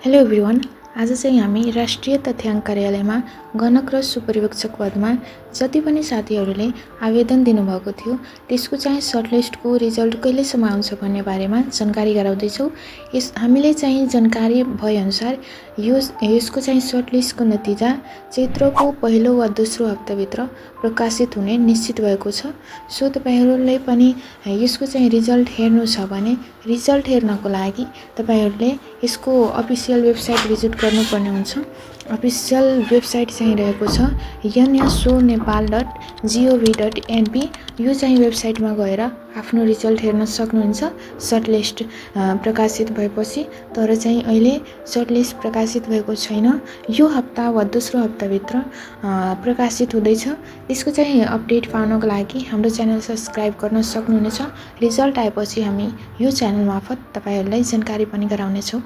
Hello everyone. आज चाहिँ हामी राष्ट्रिय तथ्याङ्क कार्यालयमा गणक र सुपरिवेक्षक पदमा जति पनि साथीहरूले आवेदन दिनुभएको थियो त्यसको चाहिँ सर्टलिस्टको रिजल्ट कहिलेसम्म आउँछ भन्ने बारेमा जानकारी गराउँदैछौँ। हामीले चाहिँ जानकारी भएअनुसार यसको चाहिँ सर्टलिस्टको नतिजा चैत्रको पहिलो वा दोस्रो हप्ताभित्र प्रकाशित हुने निश्चित भएको छ। सो तपाईहरूले पनि यसको चाहिँ रिजल्ट हेर्नु छ भने रिजल्ट हेर्नको लागि तपाईहरूले यसको अफिसियल वेबसाइट भिजिट गर्नुपर्ने हुन्छ। अफिसियल वेबसाइट चाहिँ रहेको छ nsonepal.gov.np। यो चाहिँ वेबसाइटमा गएर आफ्नो रिजल्ट हेर्न सक्नुहुन्छ सर्टलिस्ट प्रकाशित भएपछि। तर चाहिँ अहिले सर्टलिस्ट प्रकाशित भएको छैन, यो हप्ता वा दोस्रो हप्ताभित्र प्रकाशित हुँदैछ। यसको चाहिँ अपडेट पाउनको लागि हाम्रो च्यानल सब्सक्राइब गर्न सक्नुहुनेछ। रिजल्ट आएपछि हामी यो च्यानल मार्फत तपाईहरूलाई जानकारी पनि गराउनेछौँ।